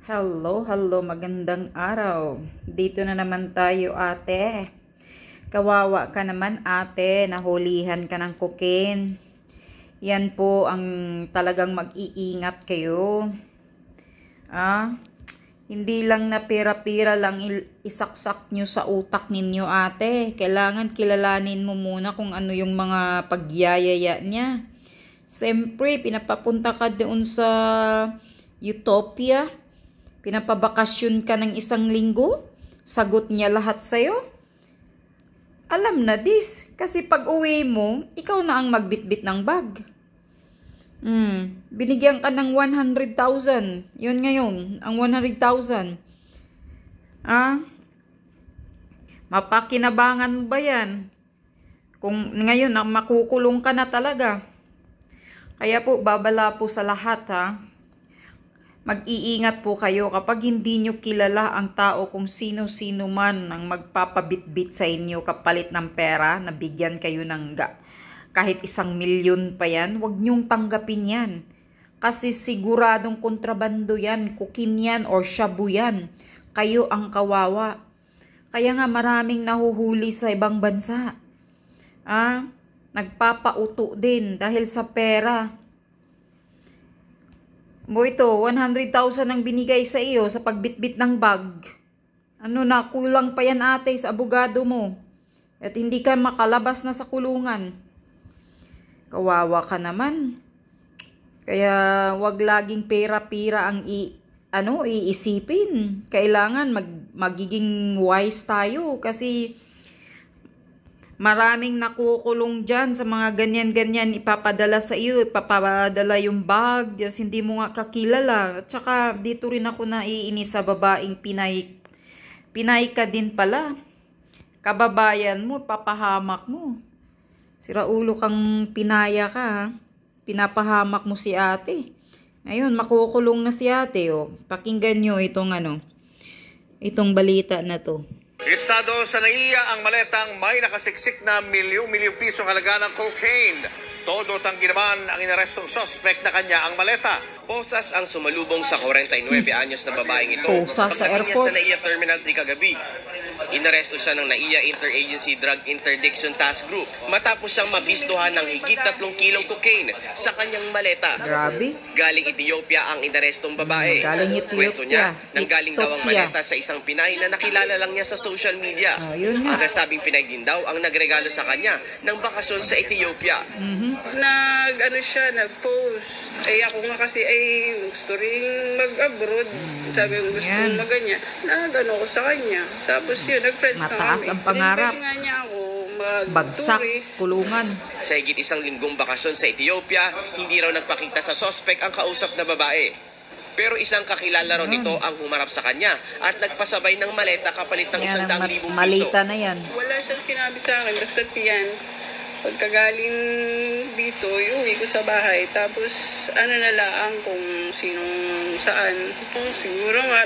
Hello, magandang araw. Dito na naman tayo, ate. Kawawa ka naman, ate. Nahulihan ka ng cocaine. Yan po ang talagang mag-iingat kayo. Hindi lang na pira-pira lang isaksak nyo sa utak ninyo, ate. Kailangan kilalanin mo muna kung ano yung mga pagyayaya niya. Siyempre, pinapapunta ka doon sa Utopia. Pinapabakasyon ka ng 1 linggo, sagot niya lahat sa'yo. Alam na this, kasi pag uwi mo, ikaw na ang magbitbit ng bag. Binigyan ka ng 100,000. Yun ngayon, ang 100,000. Mapakinabangan mo ba yan? Kung ngayon, makukulong ka na talaga. Kaya po, babala po sa lahat, Mag-iingat po kayo kapag hindi nyo kilala ang tao, kung sino-sino man ang magpapabitbit sa inyo kapalit ng pera, na bigyan kayo ng kahit 1 milyon pa yan, huwag nyong tanggapin yan. Kasi siguradong kontrabando yan, kukin yan or shabu yan. Kayo ang kawawa. Kaya nga maraming nahuhuli sa ibang bansa. Nagpapauto din dahil sa pera. Mo ito, 100,000 ang binigay sa iyo sa pagbitbit ng bag. Kulang pa yan, ate, sa abogado mo. At hindi ka makalabas na sa kulungan. Kawawa ka naman. Kaya wag laging pera-pira ang iisipin. Kailangan magiging wise tayo kasi maraming nakukulong dyan sa mga ganyan-ganyan, ipapadala sa iyo, ipapadala yung bag, yes, hindi mo nga kakilala. At saka dito rin ako naiinis sa babaeng Pinay. Pinay ka din pala. Kababayan mo, papahamak mo. Siraulo kang pinaya ka, pinapahamak mo si ate. Ngayon, makukulong na si ate. Pakinggan nyo itong balita na to. Estado sa NAIA ang maletang may nakasiksik na milyong-milyong piso halaga ng cocaine. Todo tanggi naman ang inarestong suspect na kanya ang maleta. Posas ang sumalubong sa 49 anyos na babaeng ito. Posas sa airport. Sa NAIA Terminal 3 kagabi. Inaresto siya ng NAIA Interagency Drug Interdiction Task Group matapos siyang mabistuhan ng higit 3 kilong cocaine sa kanyang maleta. Grabe. Galing Ethiopia ang inarestong babae. Galing Ethiopia. Kwento niya, nanggaling daw ang maleta sa isang Pinay na nakilala lang niya sa social media. Yun nga. Ang nasabing Pinay din daw ang nagregalo sa kanya ng bakasyon sa Ethiopia. Nag-post. Ako nga kasi gusto rin mag-abroad. Sabi ko gusto kong mag-ganyan. Nagano ko sa kanya. Tapos yun, nag-friends na kami. Mataas ang pangarap. Nga niya ako Bagsak, kulungan. Sa higit 1 linggong bakasyon sa Ethiopia, hindi raw nagpakita sa suspect ang kausap na babae. Pero isang kakilala raw nito ang humarap sa kanya at nagpasabay ng maleta kapalit ng 100,000 piso. Malita na yan. Wala siyang sinabi sa akin. Basta yan. Pagkagaling dito, uwi ko sa bahay. Tapos, na lang kung sinong saan. Siguro nga,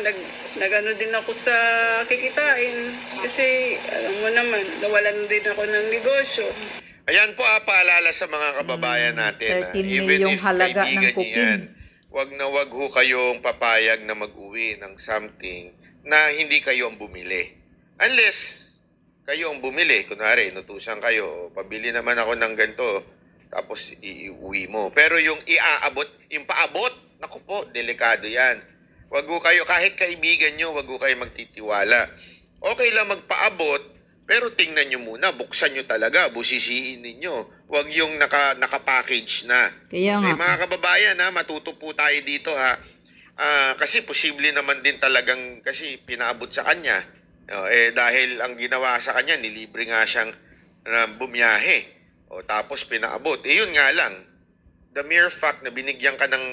nagano din ako sa kikitain. Kasi, alam mo naman, nawalan din ako ng negosyo. Ayan po, paalala sa mga kababayan natin. 13 milyong halaga ng cocaine. Wag ho kayong papayag na mag-uwi ng something na hindi kayo ang bumili. Unless kayo ang bumili, kunwari, inutusan kayo, pabili naman ako ng ganito, tapos iuwi mo. Pero yung yung paabot, naku po, delikado yan. Wag ho kayo, kahit kaibigan nyo, wag ho kayo magtitiwala. Okay lang magpaabot, pero tingnan nyo muna, buksan nyo talaga, busisiin ninyo. Wag yung naka-package na. Kaya nga. Mga kababayan, matuto po tayo dito, kasi posible naman din talagang, kasi pinaabot sa kanya. Dahil ang ginawa sa kanya, nilibre nga siyang bumiyahe. Tapos pinaabot. Yun nga lang. The mere fact na binigyan ka ng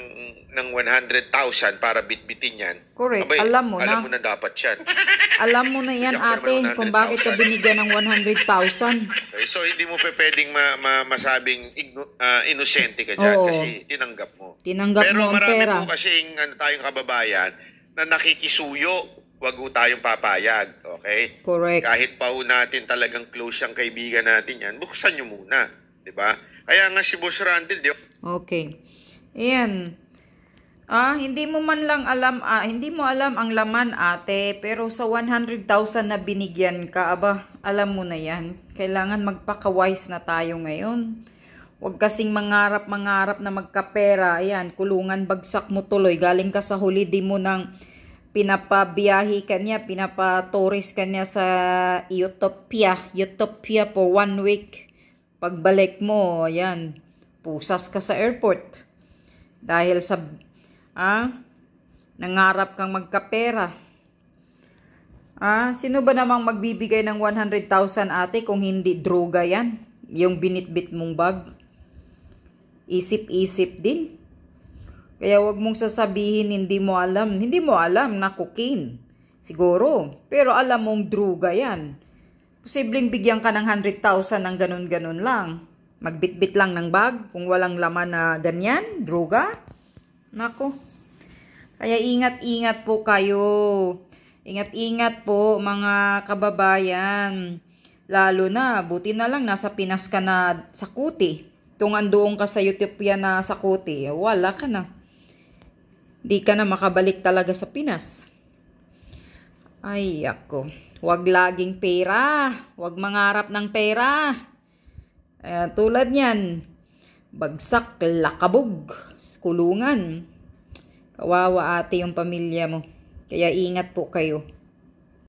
100,000 para bitbitin yan. Correct. Abay, alam mo na dapat yan. Alam mo na yan, ate, kung bakit ka binigyan ng 100,000. Okay, so hindi mo pwedeng masabing inosente ka dyan. Kasi tinanggap mo. Tinanggap mo ang pera. Pero marami po kasing tayong kababayan na nakikisuyo. Wag ho tayong papayag, okay? Correct. Kahit pa ho natin talagang close ang kaibigan natin yan, buksan nyo muna, di ba? Kaya nga si Boss Randel, di ba? Okay. Ayan. Hindi mo man lang alam, hindi mo alam ang laman, ate, pero sa 100,000 na binigyan ka, aba, alam mo na yan. Kailangan magpaka-wise na tayo ngayon. Huwag kasing mangarap na magkapera. Ayan, kulungan, bagsak mo tuloy. Galing ka sa huli, di mo nang pinapabiyahe ka niya, pinapatourist ka niya sa Utopia for 1 week. Pagbalik mo, ayan, pusas ka sa airport. Dahil sa nangarap kang magkapera. Sino ba namang magbibigay ng 100,000, ate, kung hindi droga yan? Yung binitbit mong bag. Isip-isip din. Kaya wag mong sasabihin hindi mo alam. Hindi mo alam na cocaine. Siguro. Pero alam mong droga yan. Posibleng bigyan ka ng 100,000 ng ganun-ganun lang. Magbitbit lang ng bag kung walang laman na ganyan, droga. Nako. Kaya ingat-ingat po kayo. Ingat-ingat po mga kababayan. Lalo na, buti na lang nasa Pinas ka na sa Kuti. Kung andoon ka sa Utopia na sa Kuti, wala ka na. Di ka na makabalik talaga sa Pinas. Ay, ako. Huwag laging pera. Huwag mangarap ng pera. Tulad niyan, bagsak, lakabog, kulungan. Kawawa, ate, yung pamilya mo. Kaya ingat po kayo.